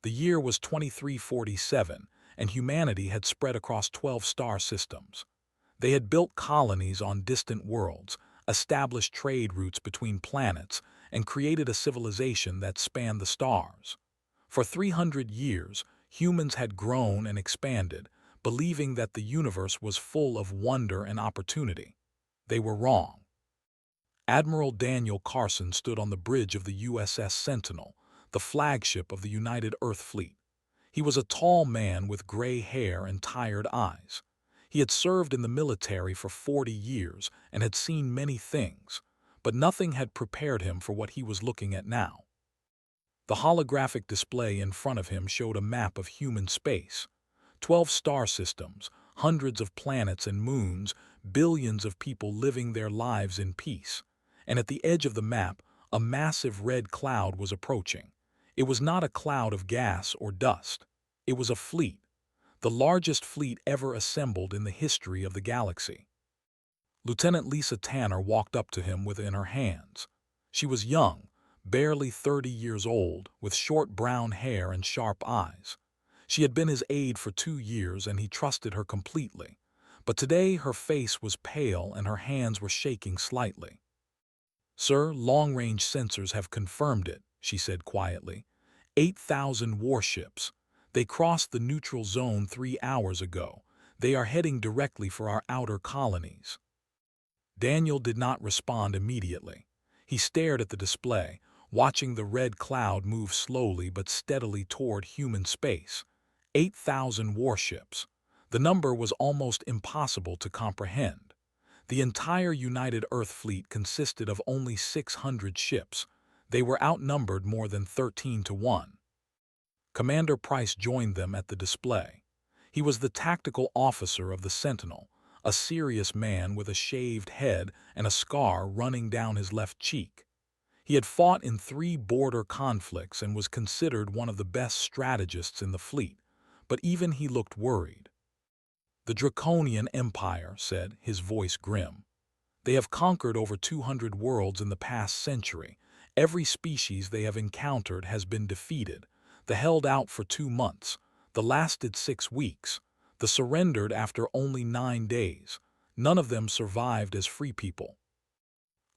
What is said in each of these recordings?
The year was 2347, and humanity had spread across 12 star systems. They had built colonies on distant worlds, established trade routes between planets, and created a civilization that spanned the stars. For 300 years, humans had grown and expanded, believing that the universe was full of wonder and opportunity. They were wrong. Admiral Daniel Carson stood on the bridge of the USS Sentinel, the flagship of the United Earth Fleet. He was a tall man with gray hair and tired eyes. He had served in the military for 40 years and had seen many things, but nothing had prepared him for what he was looking at now. The holographic display in front of him showed a map of human space. 12 star systems, hundreds of planets and moons, billions of people living their lives in peace. And at the edge of the map, a massive red cloud was approaching. It was not a cloud of gas or dust. It was a fleet, the largest fleet ever assembled in the history of the galaxy. Lieutenant Lisa Tanner walked up to him within her hands. She was young, barely 30 years old, with short brown hair and sharp eyes. She had been his aide for 2 years and he trusted her completely. But today her face was pale and her hands were shaking slightly. "Sir, long-range sensors have confirmed it," she said quietly. 8,000 warships. They crossed the neutral zone 3 hours ago. They are heading directly for our outer colonies. Daniel did not respond immediately. He stared at the display, watching the red cloud move slowly but steadily toward human space. 8,000 warships. The number was almost impossible to comprehend. The entire United Earth Fleet consisted of only 600 ships. They were outnumbered more than 13 to 1. Commander Price joined them at the display. He was the tactical officer of the Sentinel, a serious man with a shaved head and a scar running down his left cheek. He had fought in 3 border conflicts and was considered one of the best strategists in the fleet, but even he looked worried. "The Draconian Empire," said, his voice grim. "They have conquered over 200 worlds in the past century. Every species they have encountered has been defeated. The held out for 2 months. The lasted 6 weeks. The surrendered after only 9 days. None of them survived as free people."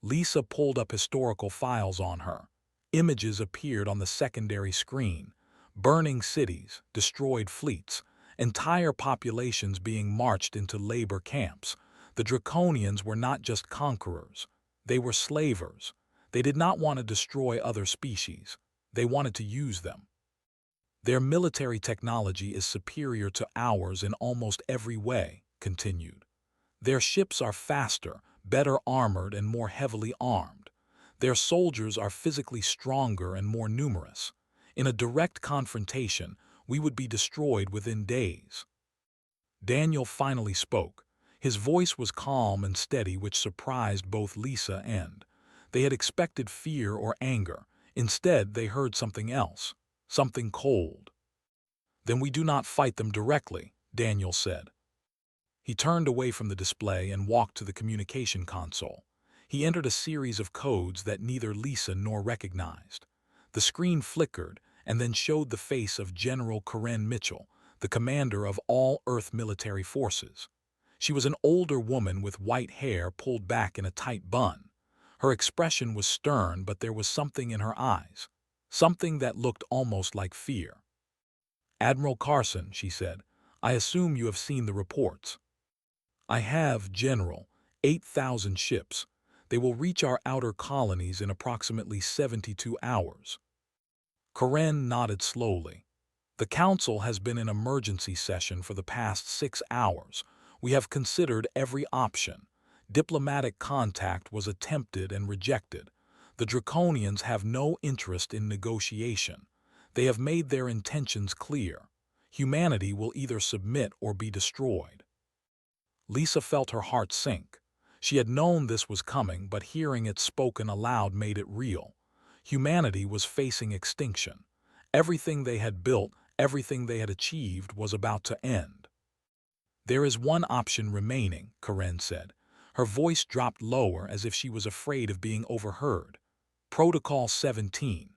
Lisa pulled up historical files on her. Images appeared on the secondary screen. Burning cities, destroyed fleets, entire populations being marched into labor camps. The Draconians were not just conquerors. They were slavers. They did not want to destroy other species. They wanted to use them. "Their military technology is superior to ours in almost every way," continued. "Their ships are faster, better armored, and more heavily armed. Their soldiers are physically stronger and more numerous. In a direct confrontation, we would be destroyed within days." Daniel finally spoke. His voice was calm and steady, which surprised both Lisa and. They had expected fear or anger. Instead, they heard something else, something cold. "Then we do not fight them directly," Daniel said. He turned away from the display and walked to the communication console. He entered a series of codes that neither Lisa nor recognized. The screen flickered and then showed the face of General Karen Mitchell, the commander of all Earth military forces. She was an older woman with white hair pulled back in a tight bun. Her expression was stern, but there was something in her eyes, something that looked almost like fear. "Admiral Carson," she said, "I assume you have seen the reports." "I have, General. 8,000 ships. They will reach our outer colonies in approximately 72 hours. Karen nodded slowly. "The Council has been in emergency session for the past 6 hours. We have considered every option. Diplomatic contact was attempted and rejected. The Draconians have no interest in negotiation. They have made their intentions clear. Humanity will either submit or be destroyed." Lisa felt her heart sink. She had known this was coming, but hearing it spoken aloud made it real. Humanity was facing extinction. Everything they had built, everything they had achieved, was about to end. "There is one option remaining," Karen said. Her voice dropped lower as if she was afraid of being overheard. "Protocol 17.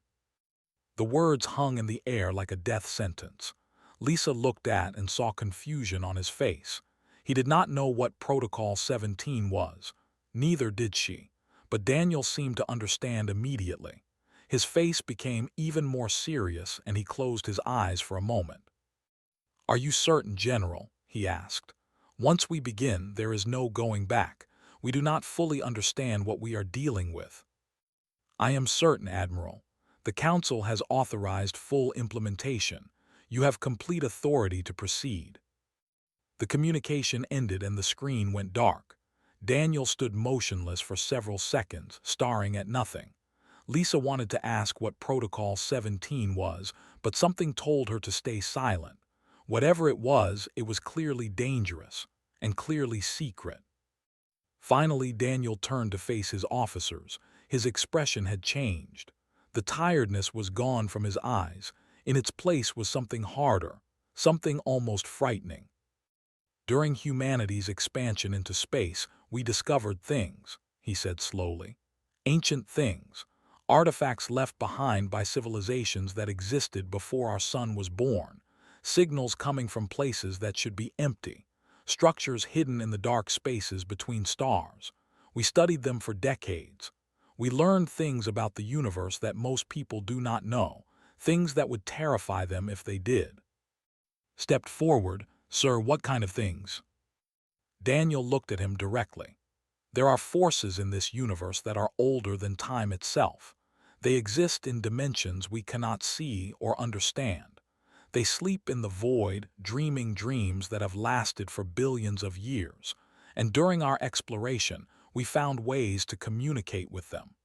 The words hung in the air like a death sentence. Lisa looked at and saw confusion on his face. He did not know what Protocol 17 was. Neither did she. But Daniel seemed to understand immediately. His face became even more serious and he closed his eyes for a moment. "Are you certain, General?" he asked. "Once we begin, there is no going back. We do not fully understand what we are dealing with." "I am certain, Admiral. The Council has authorized full implementation. You have complete authority to proceed." The communication ended and the screen went dark. Daniel stood motionless for several seconds, staring at nothing. Lisa wanted to ask what Protocol 17 was, but something told her to stay silent. Whatever it was clearly dangerous, and clearly secret. Finally, Daniel turned to face his officers. His expression had changed. The tiredness was gone from his eyes. In its place was something harder, something almost frightening. "During humanity's expansion into space, we discovered things," he said slowly. "Ancient things. Artifacts left behind by civilizations that existed before our sun was born. Signals coming from places that should be empty. Structures hidden in the dark spaces between stars. We studied them for decades. We learned things about the universe that most people do not know, things that would terrify them if they did." "Stepped forward, sir, what kind of things?" Daniel looked at him directly. "There are forces in this universe that are older than time itself. They exist in dimensions we cannot see or understand. They sleep in the void, dreaming dreams that have lasted for billions of years, and during our exploration, we found ways to communicate with them."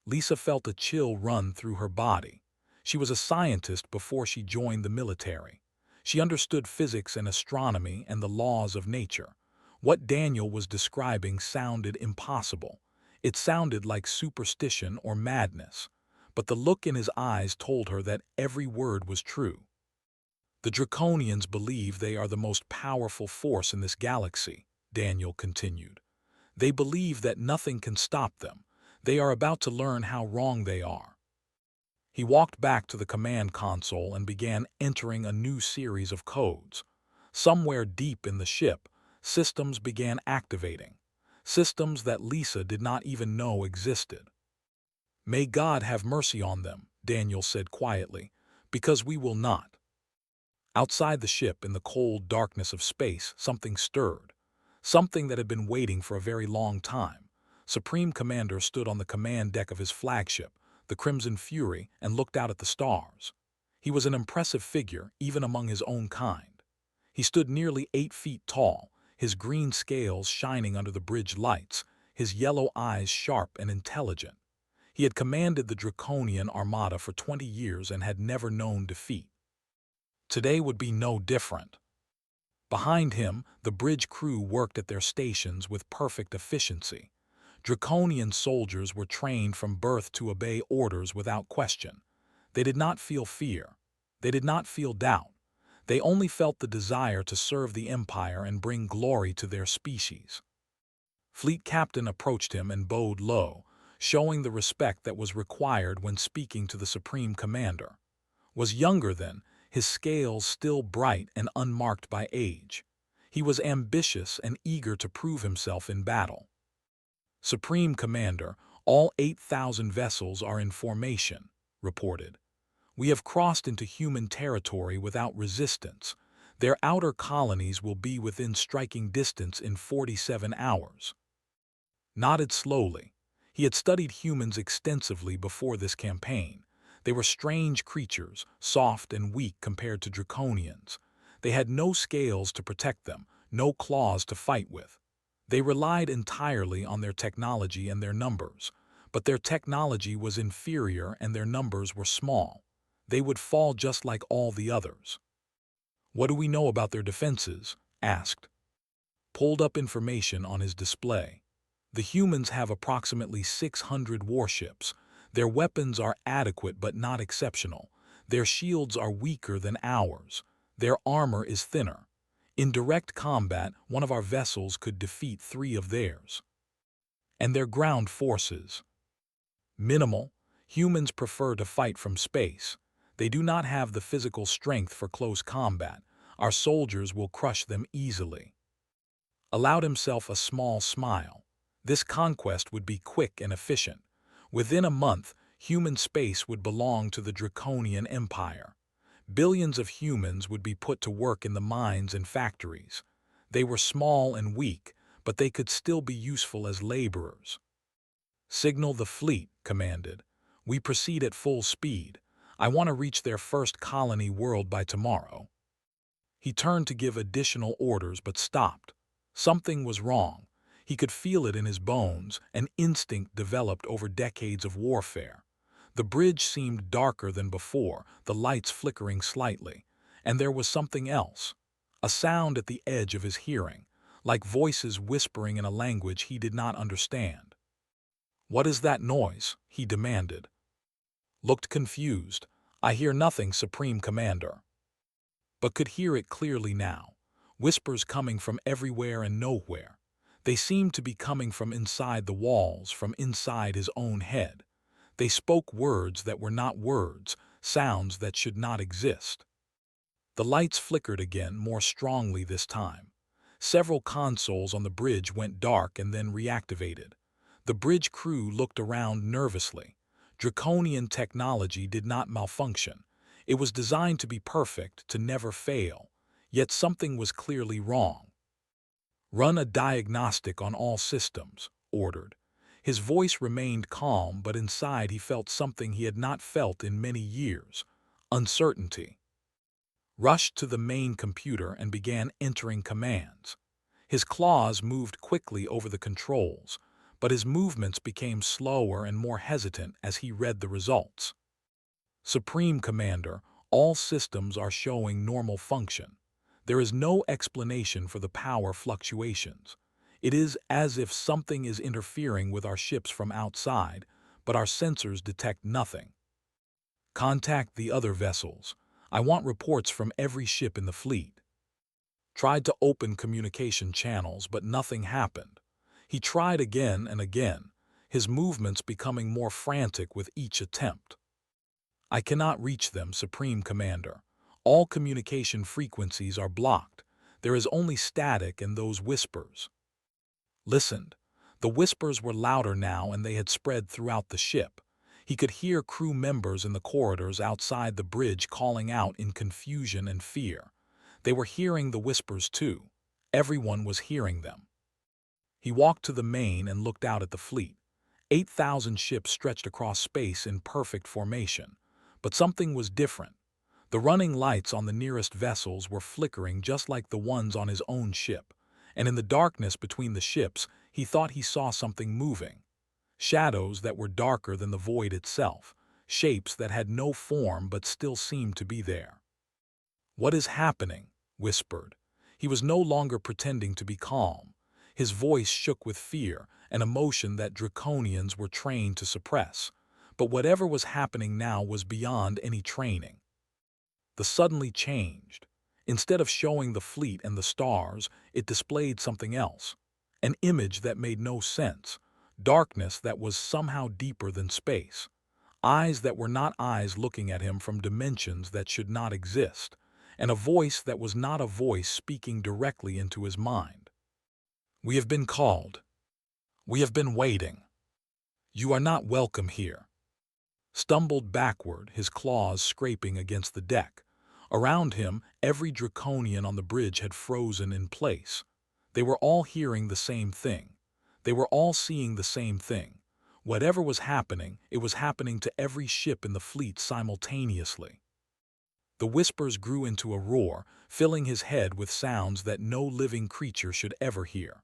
Lisa felt a chill run through her body. She was a scientist before she joined the military. She understood physics and astronomy and the laws of nature. What Daniel was describing sounded impossible. It sounded like superstition or madness. But the look in his eyes told her that every word was true. "The Draconians believe they are the most powerful force in this galaxy," Daniel continued. "They believe that nothing can stop them. They are about to learn how wrong they are." He walked back to the command console and began entering a new series of codes. Somewhere deep in the ship, systems began activating. Systems that Lisa did not even know existed. "May God have mercy on them," Daniel said quietly, "because we will not." Outside the ship, in the cold darkness of space, something stirred. Something that had been waiting for a very long time. Supreme Commander stood on the command deck of his flagship, the Crimson Fury, and looked out at the stars. He was an impressive figure, even among his own kind. He stood nearly 8 feet tall, his green scales shining under the bridge lights, his yellow eyes sharp and intelligent. He had commanded the Draconian Armada for 20 years and had never known defeat. Today would be no different. Behind him, the bridge crew worked at their stations with perfect efficiency. Draconian soldiers were trained from birth to obey orders without question. They did not feel fear. They did not feel doubt. They only felt the desire to serve the Empire and bring glory to their species. Fleet Captain approached him and bowed low, showing the respect that was required when speaking to the Supreme Commander. Was younger then, his scales still bright and unmarked by age. He was ambitious and eager to prove himself in battle. "Supreme Commander, all 8,000 vessels are in formation," reported. "We have crossed into human territory without resistance. Their outer colonies will be within striking distance in 47 hours. Nodded slowly. He had studied humans extensively before this campaign. They were strange creatures, soft and weak compared to Draconians. They had no scales to protect them, no claws to fight with. They relied entirely on their technology and their numbers, but their technology was inferior and their numbers were small. They would fall just like all the others." "What do we know about their defenses?" asked. Pulled up information on his display. "The humans have approximately 600 warships. Their weapons are adequate but not exceptional. Their shields are weaker than ours. Their armor is thinner. In direct combat, one of our vessels could defeat 3 of theirs. And their ground forces? Minimal. Humans prefer to fight from space. They do not have the physical strength for close combat. Our soldiers will crush them easily. Allowed himself a small smile. This conquest would be quick and efficient. Within a month, human space would belong to the Draconian Empire. Billions of humans would be put to work in the mines and factories. They were small and weak, but they could still be useful as laborers. "Signal the fleet," commanded. "We proceed at full speed. I want to reach their first colony world by tomorrow." He turned to give additional orders but stopped. Something was wrong. He could feel it in his bones, an instinct developed over decades of warfare. The bridge seemed darker than before, the lights flickering slightly. And there was something else. A sound at the edge of his hearing, like voices whispering in a language he did not understand. "What is that noise?" he demanded. Looked confused. "I hear nothing, Supreme Commander." But could hear it clearly now. Whispers coming from everywhere and nowhere. They seemed to be coming from inside the walls, from inside his own head. They spoke words that were not words, sounds that should not exist. The lights flickered again, more strongly this time. Several consoles on the bridge went dark and then reactivated. The bridge crew looked around nervously. Draconian technology did not malfunction. It was designed to be perfect, to never fail. Yet something was clearly wrong. "Run a diagnostic on all systems," ordered. His voice remained calm, but inside he felt something he had not felt in many years: uncertainty. Rushed to the main computer and began entering commands. His claws moved quickly over the controls, but his movements became slower and more hesitant as he read the results. "Supreme Commander, all systems are showing normal function. There is no explanation for the power fluctuations. It is as if something is interfering with our ships from outside, but our sensors detect nothing. Contact the other vessels. I want reports from every ship in the fleet." Tried to open communication channels, but nothing happened. He tried again and again, his movements becoming more frantic with each attempt. "I cannot reach them, Supreme Commander. All communication frequencies are blocked. There is only static and those whispers." Listened. The whispers were louder now and they had spread throughout the ship. He could hear crew members in the corridors outside the bridge calling out in confusion and fear. They were hearing the whispers too. Everyone was hearing them. He walked to the main and looked out at the fleet. 8,000 ships stretched across space in perfect formation. But something was different. The running lights on the nearest vessels were flickering just like the ones on his own ship. And in the darkness between the ships, he thought he saw something moving. Shadows that were darker than the void itself. Shapes that had no form but still seemed to be there. "What is happening?" whispered. He was no longer pretending to be calm. His voice shook with fear, an emotion that Draconians were trained to suppress. But whatever was happening now was beyond any training. The suddenly changed. Instead of showing the fleet and the stars, it displayed something else. An image that made no sense. Darkness that was somehow deeper than space. Eyes that were not eyes looking at him from dimensions that should not exist. And a voice that was not a voice speaking directly into his mind. "We have been called. We have been waiting. You are not welcome here." Stumbled backward, his claws scraping against the deck. Around him, every Draconian on the bridge had frozen in place. They were all hearing the same thing. They were all seeing the same thing. Whatever was happening, it was happening to every ship in the fleet simultaneously. The whispers grew into a roar, filling his head with sounds that no living creature should ever hear.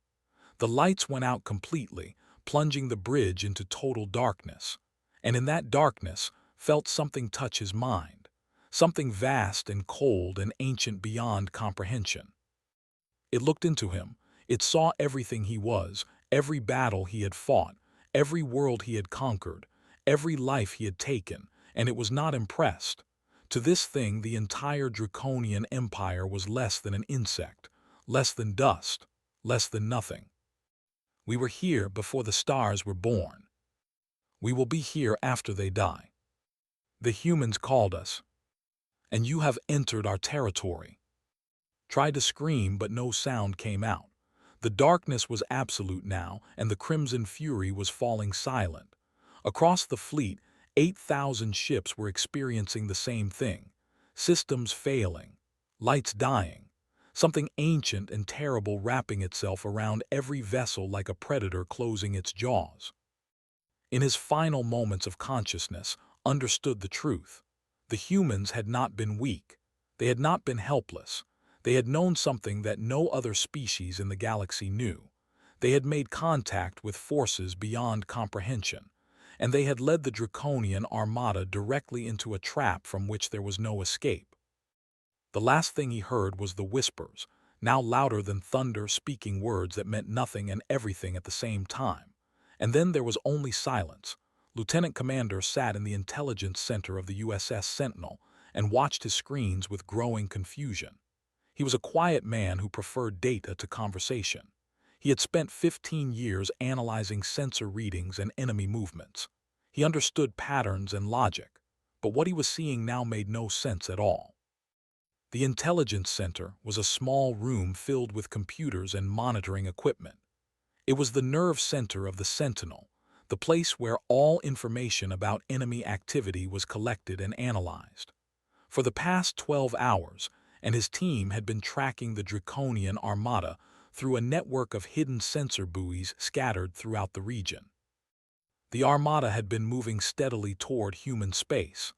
The lights went out completely, plunging the bridge into total darkness. And in that darkness, felt something touch his mind. Something vast and cold and ancient beyond comprehension. It looked into him. It saw everything he was, every battle he had fought, every world he had conquered, every life he had taken, and it was not impressed. To this thing, the entire Draconian Empire was less than an insect, less than dust, less than nothing. "We were here before the stars were born." We will be here after they die. The humans called us, and you have entered our territory. Tried to scream, but no sound came out. The darkness was absolute now, and the crimson fury was falling silent. Across the fleet, 8,000 ships were experiencing the same thing. Systems failing, lights dying, something ancient and terrible wrapping itself around every vessel like a predator closing its jaws. In his final moments of consciousness, understood the truth. The humans had not been weak. They had not been helpless. They had known something that no other species in the galaxy knew. They had made contact with forces beyond comprehension, and they had led the Draconian Armada directly into a trap from which there was no escape. The last thing he heard was the whispers, now louder than thunder, speaking words that meant nothing and everything at the same time. And then there was only silence. Lieutenant Commander sat in the intelligence center of the USS Sentinel and watched his screens with growing confusion. He was a quiet man who preferred data to conversation. He had spent 15 years analyzing sensor readings and enemy movements. He understood patterns and logic, but what he was seeing now made no sense at all. The intelligence center was a small room filled with computers and monitoring equipment. It was the nerve center of the Sentinel, the place where all information about enemy activity was collected and analyzed. For the past 12 hours, and his team had been tracking the Draconian Armada through a network of hidden sensor buoys scattered throughout the region. The Armada had been moving steadily toward human space.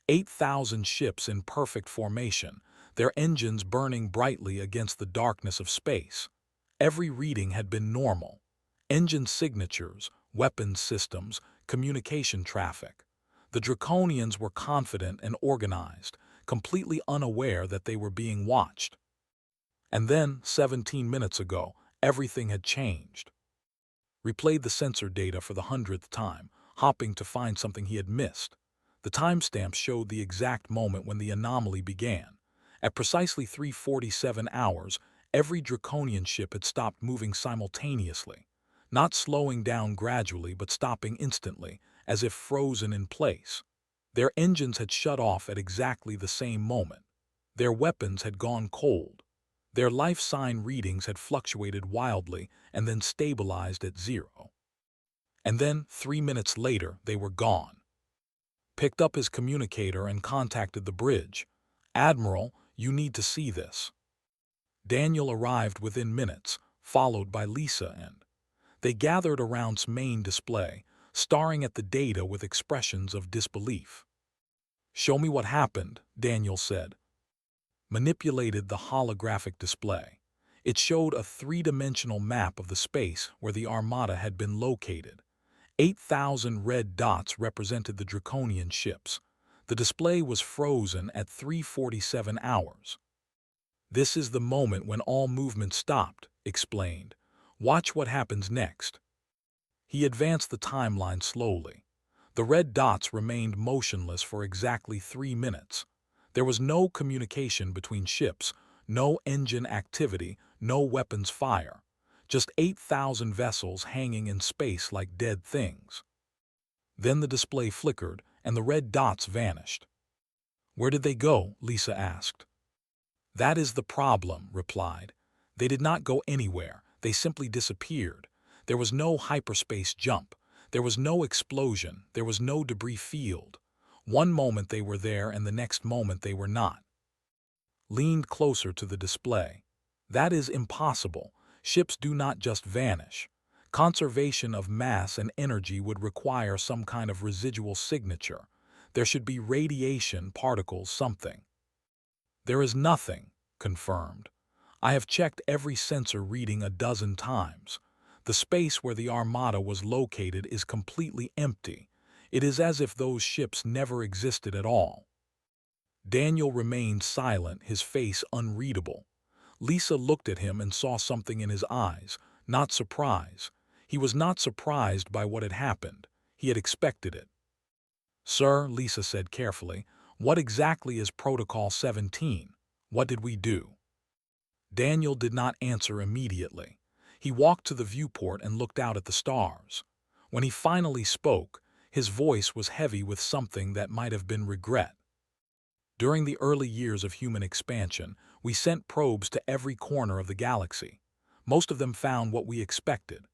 8,000 ships in perfect formation, their engines burning brightly against the darkness of space. Every reading had been normal. Engine signatures, weapons systems, communication traffic. The Draconians were confident and organized, completely unaware that they were being watched. And then, 17 minutes ago, everything had changed. Replayed the sensor data for the 100th time, hopping to find something he had missed. The timestamp showed the exact moment when the anomaly began. At precisely 3:47 hours, every Draconian ship had stopped moving simultaneously, not slowing down gradually but stopping instantly, as if frozen in place. Their engines had shut off at exactly the same moment. Their weapons had gone cold. Their life sign readings had fluctuated wildly and then stabilized at 0. And then, 3 minutes later, they were gone. Picked up his communicator and contacted the bridge. "Admiral, you need to see this." Daniel arrived within minutes, followed by Lisa, and they gathered around main display, staring at the data with expressions of disbelief. "Show me what happened," Daniel said. Manipulated the holographic display. It showed a three-dimensional map of the space where the Armada had been located. 8,000 red dots represented the Draconian ships. The display was frozen at 3:47 hours. "This is the moment when all movement stopped," explained. "Watch what happens next." He advanced the timeline slowly. The red dots remained motionless for exactly 3 minutes. There was no communication between ships, no engine activity, no weapons fire. Just 8,000 vessels hanging in space like dead things. Then the display flickered, and the red dots vanished. "Where did they go?" Lisa asked. "That is the problem," replied. "They did not go anywhere. They simply disappeared. There was no hyperspace jump. There was no explosion. There was no debris field. One moment they were there and the next moment they were not." Leaned closer to the display. "That is impossible. Ships do not just vanish. Conservation of mass and energy would require some kind of residual signature. There should be radiation, particles, something." "There is nothing," confirmed. "I have checked every sensor reading a dozen times. The space where the Armada was located is completely empty. It is as if those ships never existed at all." Daniel remained silent, his face unreadable. Lisa looked at him and saw something in his eyes, not surprise. He was not surprised by what had happened. He had expected it. "Sir," Lisa said carefully, "what exactly is Protocol 17? What did we do?" Daniel did not answer immediately. He walked to the viewport and looked out at the stars. When he finally spoke, His voice was heavy with something that might have been regret. During the early years of human expansion, we sent probes to every corner of the galaxy. Most of them found what we expected: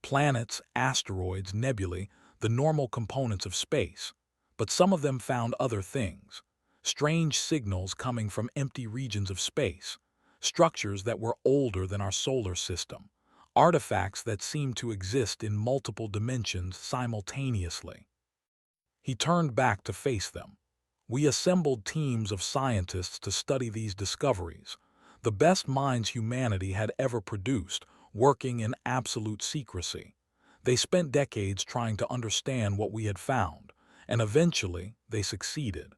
planets, asteroids, nebulae, the normal components of space. But some of them found other things: strange signals coming from empty regions of space, structures that were older than our solar system, artifacts that seemed to exist in multiple dimensions simultaneously. He turned back to face them. We assembled teams of scientists to study these discoveries, the best minds humanity had ever produced, working in absolute secrecy. They spent decades trying to understand what we had found, and eventually they succeeded.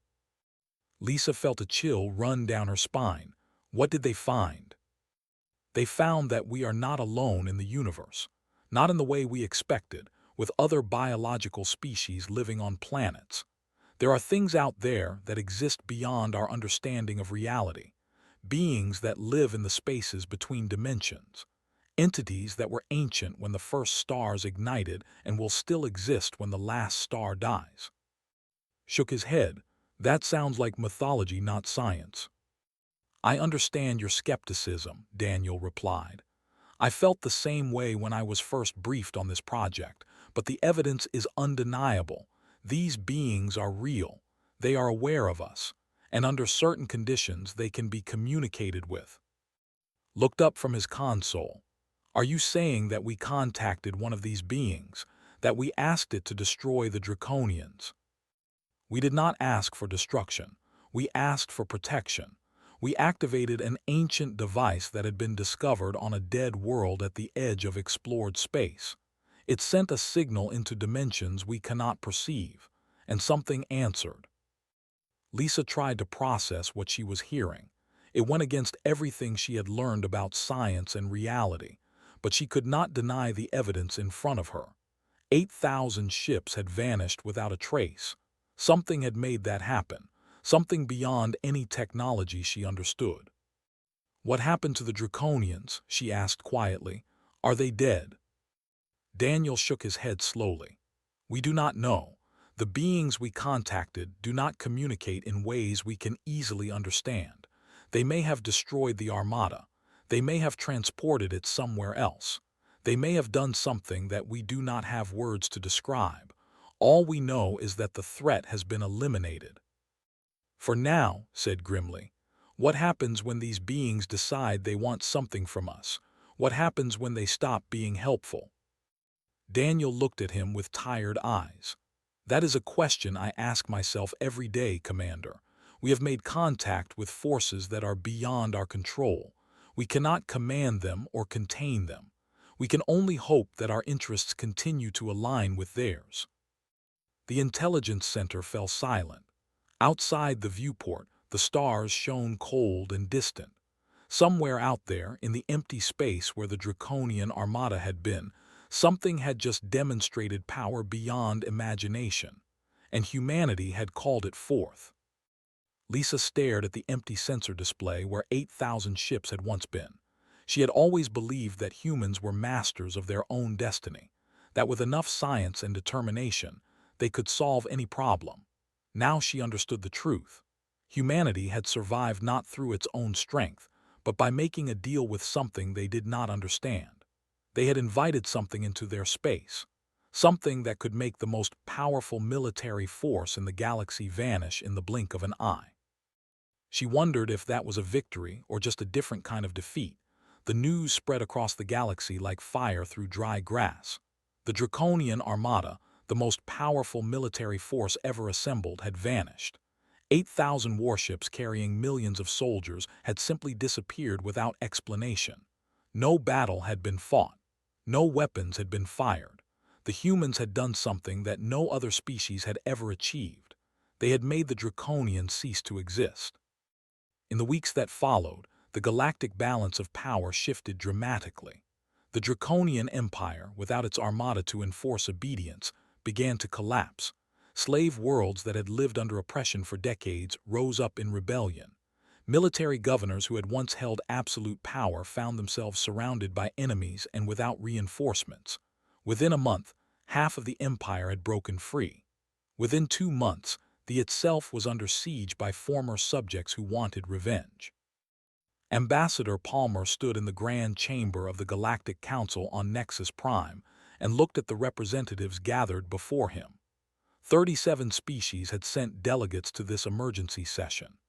Lisa felt a chill run down her spine. What did they find? They found that we are not alone in the universe, not in the way we expected, with other biological species living on planets. There are things out there that exist beyond our understanding of reality, beings that live in the spaces between dimensions, entities that were ancient when the first stars ignited and will still exist when the last star dies. Shook his head. That sounds like mythology, not science. I understand your skepticism, Daniel replied. I felt the same way when I was first briefed on this project, but the evidence is undeniable. These beings are real. They are aware of us, and under certain conditions they can be communicated with. Looked up from his console. Are you saying that we contacted one of these beings, that we asked it to destroy the Draconians? We did not ask for destruction. We asked for protection. We activated an ancient device that had been discovered on a dead world at the edge of explored space. It sent a signal into dimensions we cannot perceive, and something answered. Lisa tried to process what she was hearing. It went against everything she had learned about science and reality, but she could not deny the evidence in front of her. 8,000 ships had vanished without a trace. Something had made that happen, something beyond any technology she understood. What happened to the Draconians? She asked quietly. Are they dead? Daniel shook his head slowly. We do not know. The beings we contacted do not communicate in ways we can easily understand. They may have destroyed the Armada. They may have transported it somewhere else. They may have done something that we do not have words to describe. All we know is that the threat has been eliminated. For now, said grimly. What happens when these beings decide they want something from us? What happens when they stop being helpful? Daniel looked at him with tired eyes. That is a question I ask myself every day, Commander. We have made contact with forces that are beyond our control. We cannot command them or contain them. We can only hope that our interests continue to align with theirs. The intelligence center fell silent. Outside the viewport, the stars shone cold and distant. Somewhere out there, in the empty space where the Draconian Armada had been, something had just demonstrated power beyond imagination, and humanity had called it forth. Lisa stared at the empty sensor display where 8,000 ships had once been. She had always believed that humans were masters of their own destiny, that with enough science and determination, they could solve any problem. Now she understood the truth. Humanity had survived not through its own strength, but by making a deal with something they did not understand. They had invited something into their space, something that could make the most powerful military force in the galaxy vanish in the blink of an eye. She wondered if that was a victory or just a different kind of defeat. The news spread across the galaxy like fire through dry grass. The Draconian Armada, the most powerful military force ever assembled, had vanished. 8,000 warships carrying millions of soldiers had simply disappeared without explanation. No battle had been fought. No weapons had been fired. The humans had done something that no other species had ever achieved. They had made the Draconians cease to exist. In the weeks that followed, the galactic balance of power shifted dramatically. The Draconian Empire, without its armada to enforce obedience, began to collapse. Slave worlds that had lived under oppression for decades rose up in rebellion. Military governors who had once held absolute power found themselves surrounded by enemies and without reinforcements. Within a month, half of the empire had broken free. Within 2 months, the itself was under siege by former subjects who wanted revenge. Ambassador Palmer stood in the Grand Chamber of the Galactic Council on Nexus Prime and looked at the representatives gathered before him. 37 species had sent delegates to this emergency session.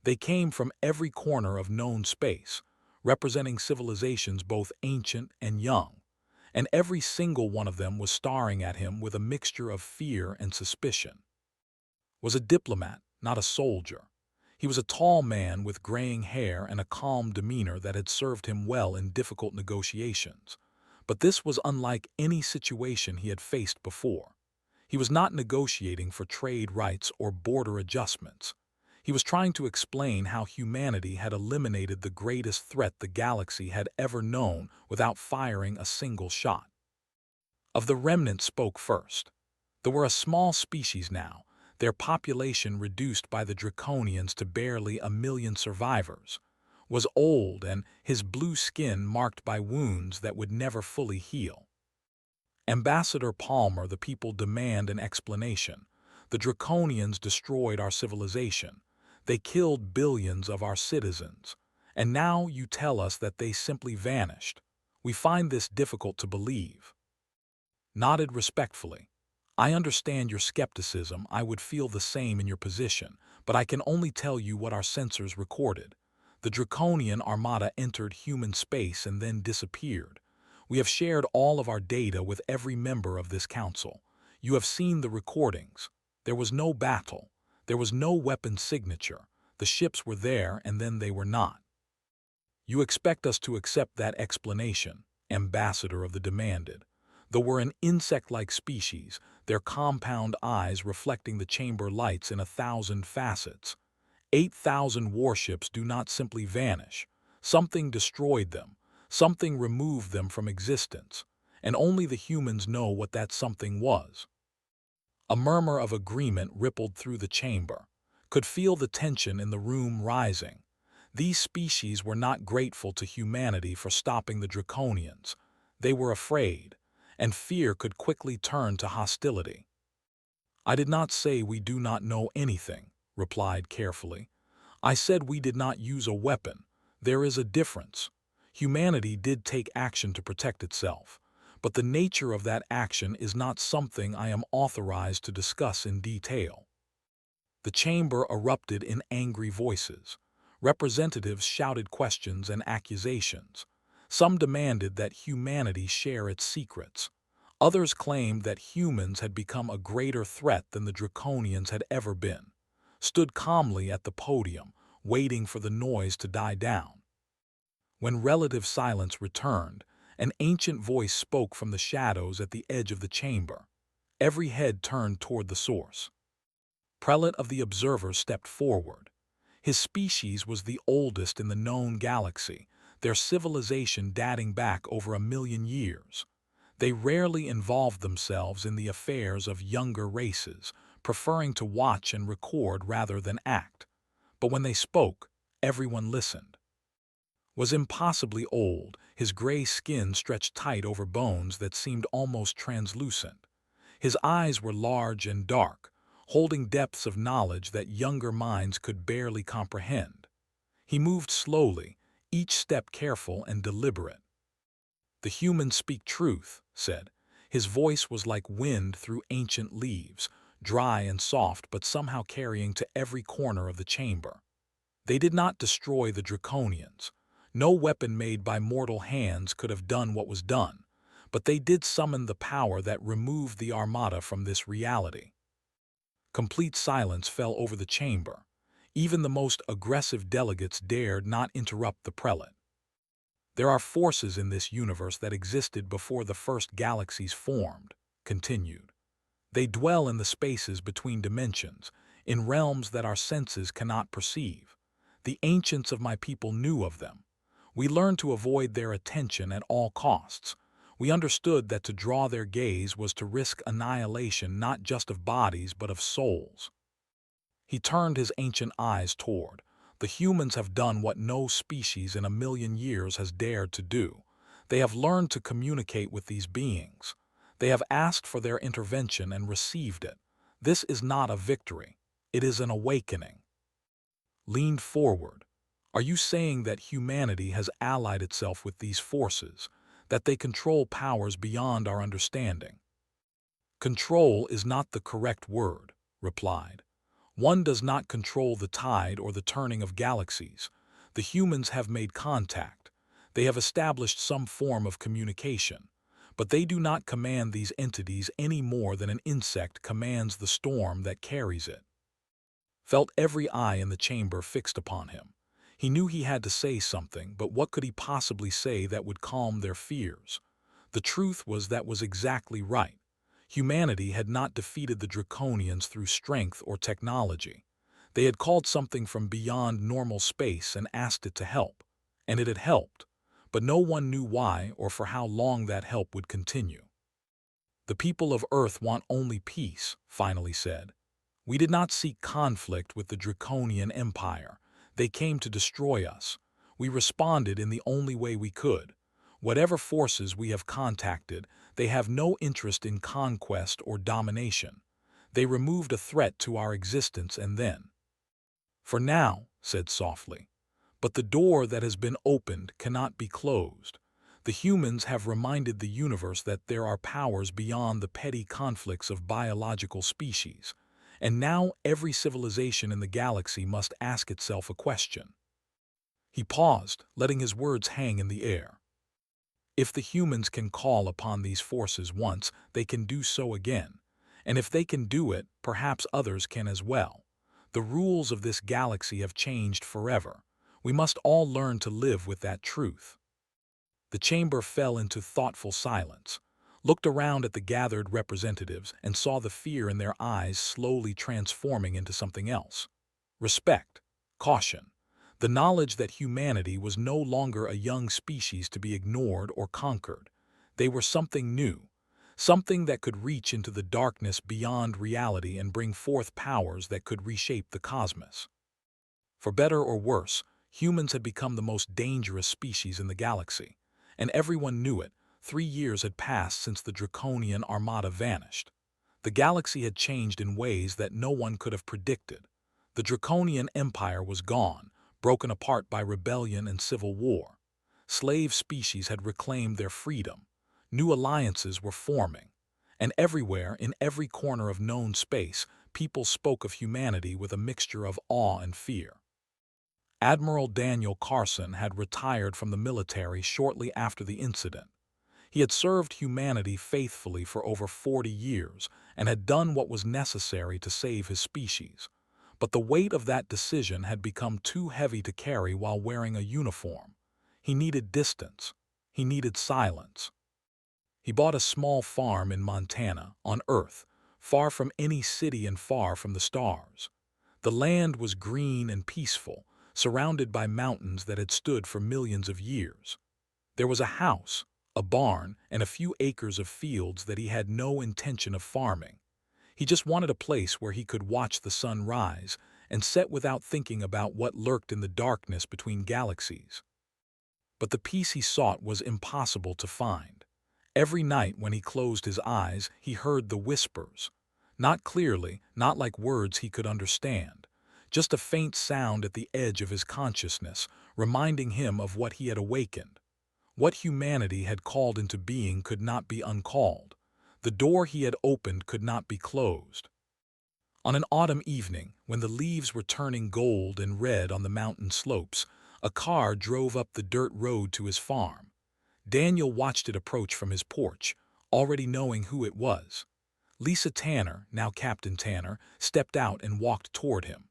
They came from every corner of known space, representing civilizations both ancient and young, and every single one of them was staring at him with a mixture of fear and suspicion. Was a diplomat, not a soldier. He was a tall man with graying hair and a calm demeanor that had served him well in difficult negotiations. But this was unlike any situation he had faced before. He was not negotiating for trade rights or border adjustments. He was trying to explain how humanity had eliminated the greatest threat the galaxy had ever known without firing a single shot. Of the remnant spoke first. They were a small species now, their population reduced by the Draconians to barely 1 million survivors, was old and his blue skin marked by wounds that would never fully heal. Ambassador Palmer, the people demand an explanation. The Draconians destroyed our civilization. They killed billions of our citizens. And now you tell us that they simply vanished. We find this difficult to believe. Nodded respectfully. I understand your skepticism. I would feel the same in your position, but I can only tell you what our sensors recorded. The Draconian Armada entered human space and then disappeared. We have shared all of our data with every member of this council. You have seen the recordings. There was no battle. There was no weapon signature. The ships were there and then they were not. You expect us to accept that explanation, Ambassador of the Demanded. Though we're an insect-like species, their compound eyes reflecting the chamber lights in 1,000 facets. 8,000 warships do not simply vanish. Something destroyed them. Something removed them from existence. And only the humans know what that something was. A murmur of agreement rippled through the chamber. Could feel the tension in the room rising. These species were not grateful to humanity for stopping the Draconians. They were afraid. And fear could quickly turn to hostility. I did not say we do not know anything, replied carefully. I said we did not use a weapon. There is a difference. Humanity did take action to protect itself, but the nature of that action is not something I am authorized to discuss in detail. The chamber erupted in angry voices. Representatives shouted questions and accusations. Some demanded that humanity share its secrets. Others claimed that humans had become a greater threat than the Draconians had ever been. Stood calmly at the podium, waiting for the noise to die down. When relative silence returned, an ancient voice spoke from the shadows at the edge of the chamber. Every head turned toward the source. Prelate of the Observers stepped forward. His species was the oldest in the known galaxy, their civilization dating back over 1 million years. They rarely involved themselves in the affairs of younger races, preferring to watch and record rather than act. But when they spoke, everyone listened. Was impossibly old, his gray skin stretched tight over bones that seemed almost translucent. His eyes were large and dark, holding depths of knowledge that younger minds could barely comprehend. He moved slowly, each step careful and deliberate. The humans speak truth, said. His voice was like wind through ancient leaves, dry and soft but somehow carrying to every corner of the chamber. They did not destroy the Draconians. No weapon made by mortal hands could have done what was done, but they did summon the power that removed the Armada from this reality. Complete silence fell over the chamber. Even the most aggressive delegates dared not interrupt the prelate. There are forces in this universe that existed before the first galaxies formed, continued. They dwell in the spaces between dimensions, in realms that our senses cannot perceive. The ancients of my people knew of them. We learned to avoid their attention at all costs. We understood that to draw their gaze was to risk annihilation not just of bodies but of souls. He turned his ancient eyes toward. The humans have done what no species in 1 million years has dared to do. They have learned to communicate with these beings. They have asked for their intervention and received it. This is not a victory. It is an awakening. Leaned forward. Are you saying that humanity has allied itself with these forces, that they control powers beyond our understanding? Control is not the correct word, replied. One does not control the tide or the turning of galaxies. The humans have made contact. They have established some form of communication. But they do not command these entities any more than an insect commands the storm that carries it. Felt every eye in the chamber fixed upon him. He knew he had to say something, but what could he possibly say that would calm their fears? The truth was exactly right. Humanity had not defeated the Draconians through strength or technology. They had called something from beyond normal space and asked it to help. And it had helped. But no one knew why or for how long that help would continue. The people of Earth want only peace, finally said. We did not seek conflict with the Draconian Empire. They came to destroy us. We responded in the only way we could. Whatever forces we have contacted, they have no interest in conquest or domination. They removed a threat to our existence and then. For now, said softly. But the door that has been opened cannot be closed. The humans have reminded the universe that there are powers beyond the petty conflicts of biological species. And now every civilization in the galaxy must ask itself a question. He paused, letting his words hang in the air. If the humans can call upon these forces once, they can do so again. And if they can do it, perhaps others can as well. The rules of this galaxy have changed forever. We must all learn to live with that truth. The chamber fell into thoughtful silence, looked around at the gathered representatives, and saw the fear in their eyes slowly transforming into something else. Respect, caution, the knowledge that humanity was no longer a young species to be ignored or conquered. They were something new, something that could reach into the darkness beyond reality and bring forth powers that could reshape the cosmos. For better or worse, humans had become the most dangerous species in the galaxy, and everyone knew it. 3 years had passed since the Draconian Armada vanished. The galaxy had changed in ways that no one could have predicted. The Draconian Empire was gone, broken apart by rebellion and civil war. Slave species had reclaimed their freedom. New alliances were forming. And everywhere, in every corner of known space, people spoke of humanity with a mixture of awe and fear. Admiral Daniel Carson had retired from the military shortly after the incident. He had served humanity faithfully for over 40 years and had done what was necessary to save his species. But the weight of that decision had become too heavy to carry while wearing a uniform. He needed distance. He needed silence. He bought a small farm in Montana, on Earth, far from any city and far from the stars. The land was green and peaceful, surrounded by mountains that had stood for millions of years. There was a house, a barn, and a few acres of fields that he had no intention of farming. He just wanted a place where he could watch the sun rise and set without thinking about what lurked in the darkness between galaxies. But the peace he sought was impossible to find. Every night when he closed his eyes, he heard the whispers. Not clearly, not like words he could understand. Just a faint sound at the edge of his consciousness, reminding him of what he had awakened. What humanity had called into being could not be uncalled. The door he had opened could not be closed. On an autumn evening, when the leaves were turning gold and red on the mountain slopes, a car drove up the dirt road to his farm. Daniel watched it approach from his porch, already knowing who it was. Lisa Tanner, now Captain Tanner, stepped out and walked toward him.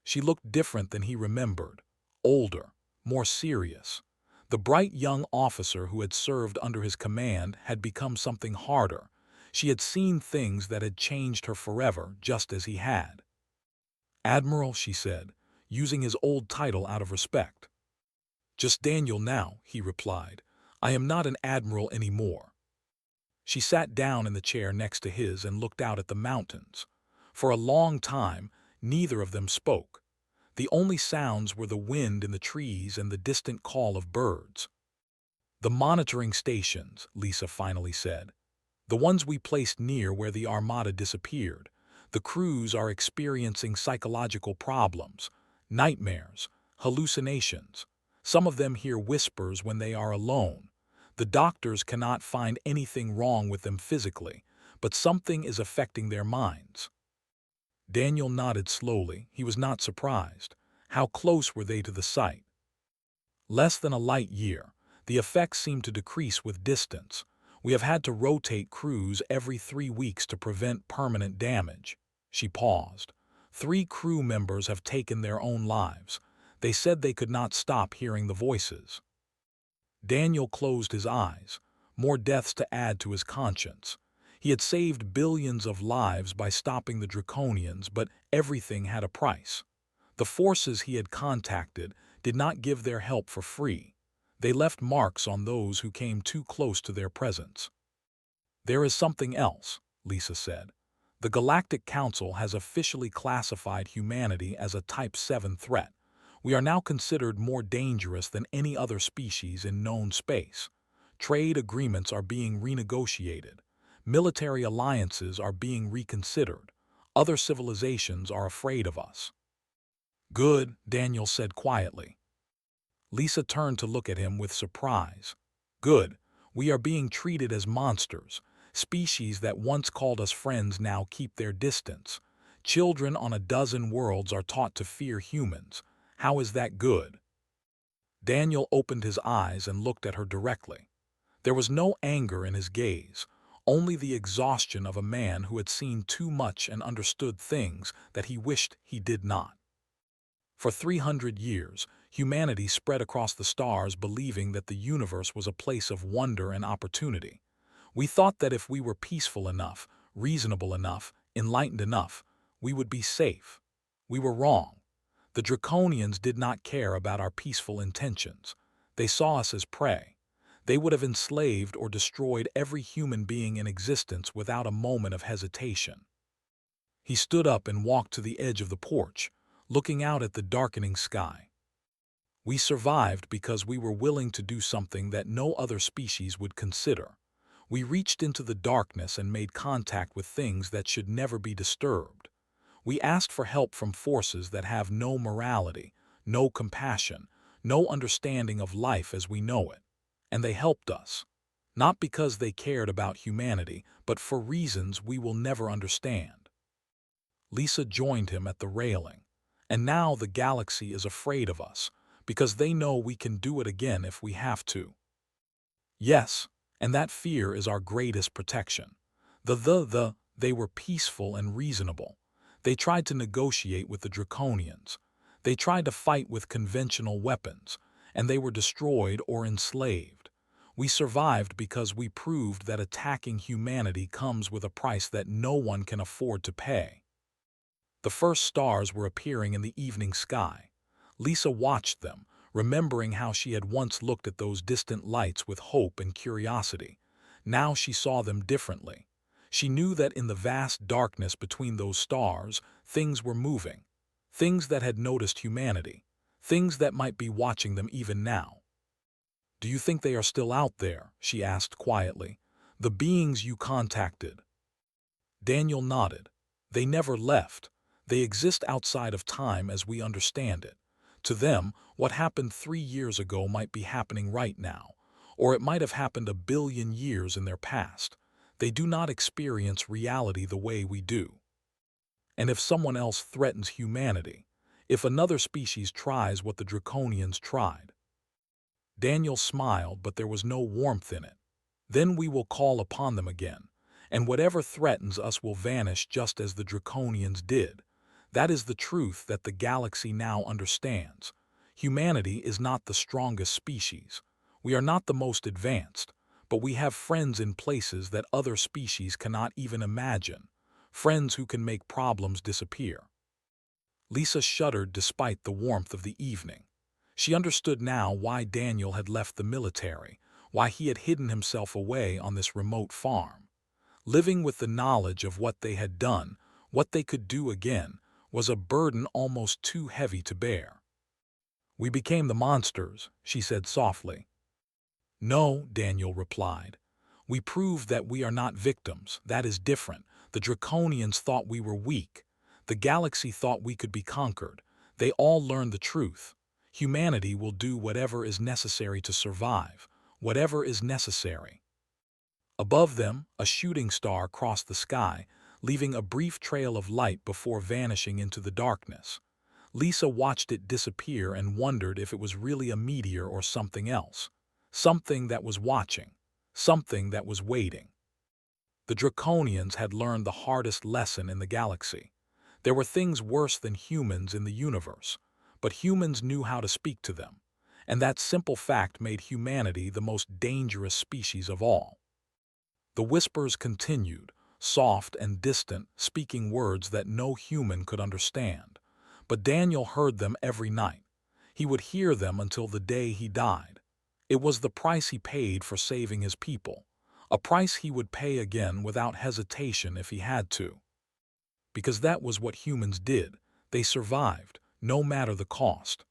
She looked different than he remembered, older, more serious. The bright young officer who had served under his command had become something harder. She had seen things that had changed her forever, just as he had. "Admiral," she said, using his old title out of respect. "Just Daniel now," he replied. "I am not an admiral anymore." She sat down in the chair next to his and looked out at the mountains. For a long time, neither of them spoke. The only sounds were the wind in the trees and the distant call of birds. "The monitoring stations," Lisa finally said. "The ones we placed near where the Armada disappeared. The crews are experiencing psychological problems, nightmares, hallucinations. Some of them hear whispers when they are alone. The doctors cannot find anything wrong with them physically, but something is affecting their minds. Daniel nodded slowly. He was not surprised. How close were they to the site? Less than a light year. The effects seem to decrease with distance. We have had to rotate crews every 3 weeks to prevent permanent damage. She paused. 3 crew members have taken their own lives. They said they could not stop hearing the voices. Daniel closed his eyes. More deaths to add to his conscience. He had saved billions of lives by stopping the Draconians, but everything had a price. The forces he had contacted did not give their help for free. They left marks on those who came too close to their presence. There is something else, Lisa said. The Galactic Council has officially classified humanity as a Type 7 threat. We are now considered more dangerous than any other species in known space. Trade agreements are being renegotiated. Military alliances are being reconsidered. Other civilizations are afraid of us. Good, Daniel said quietly. Lisa turned to look at him with surprise. Good, we are being treated as monsters. Species that once called us friends now keep their distance. Children on a dozen worlds are taught to fear humans. How is that good? Daniel opened his eyes and looked at her directly. There was no anger in his gaze, only the exhaustion of a man who had seen too much and understood things that he wished he did not. For 300 years, humanity spread across the stars believing that the universe was a place of wonder and opportunity. We thought that if we were peaceful enough, reasonable enough, enlightened enough, we would be safe. We were wrong. The Draconians did not care about our peaceful intentions. They saw us as prey. They would have enslaved or destroyed every human being in existence without a moment of hesitation. He stood up and walked to the edge of the porch, looking out at the darkening sky. We survived because we were willing to do something that no other species would consider. We reached into the darkness and made contact with things that should never be disturbed. We asked for help from forces that have no morality, no compassion, no understanding of life as we know it. And they helped us. Not because they cared about humanity, but for reasons we will never understand. Lisa joined him at the railing. And now the galaxy is afraid of us, because they know we can do it again if we have to. Yes, and that fear is our greatest protection. They were peaceful and reasonable. They tried to negotiate with the Draconians. They tried to fight with conventional weapons, and they were destroyed or enslaved. We survived because we proved that attacking humanity comes with a price that no one can afford to pay. The first stars were appearing in the evening sky. Lisa watched them, remembering how she had once looked at those distant lights with hope and curiosity. Now she saw them differently. She knew that in the vast darkness between those stars, things were moving. Things that had noticed humanity. Things that might be watching them even now. Do you think they are still out there? She asked quietly. The beings you contacted. Daniel nodded. They never left. They exist outside of time as we understand it. To them, what happened 3 years ago might be happening right now, or it might have happened a billion years in their past. They do not experience reality the way we do. And if someone else threatens humanity, if another species tries what the Draconians tried. Daniel smiled, but there was no warmth in it. Then we will call upon them again, and whatever threatens us will vanish just as the Draconians did. That is the truth that the galaxy now understands. Humanity is not the strongest species. We are not the most advanced, but we have friends in places that other species cannot even imagine. Friends who can make problems disappear. Lisa shuddered despite the warmth of the evening. She understood now why Daniel had left the military, why he had hidden himself away on this remote farm. Living with the knowledge of what they had done, what they could do again, was a burden almost too heavy to bear. We became the monsters, she said softly. No, Daniel replied. We proved that we are not victims. That is different. The Draconians thought we were weak. The galaxy thought we could be conquered. They all learned the truth. Humanity will do whatever is necessary to survive, whatever is necessary. Above them, a shooting star crossed the sky, leaving a brief trail of light before vanishing into the darkness. Lisa watched it disappear and wondered if it was really a meteor or something else. Something that was watching. Something that was waiting. The Draconians had learned the hardest lesson in the galaxy. There were things worse than humans in the universe, but humans knew how to speak to them, and that simple fact made humanity the most dangerous species of all. The whispers continued, soft and distant, speaking words that no human could understand. But Daniel heard them every night. He would hear them until the day he died. It was the price he paid for saving his people, a price he would pay again without hesitation if he had to. Because that was what humans did. They survived, no matter the cost.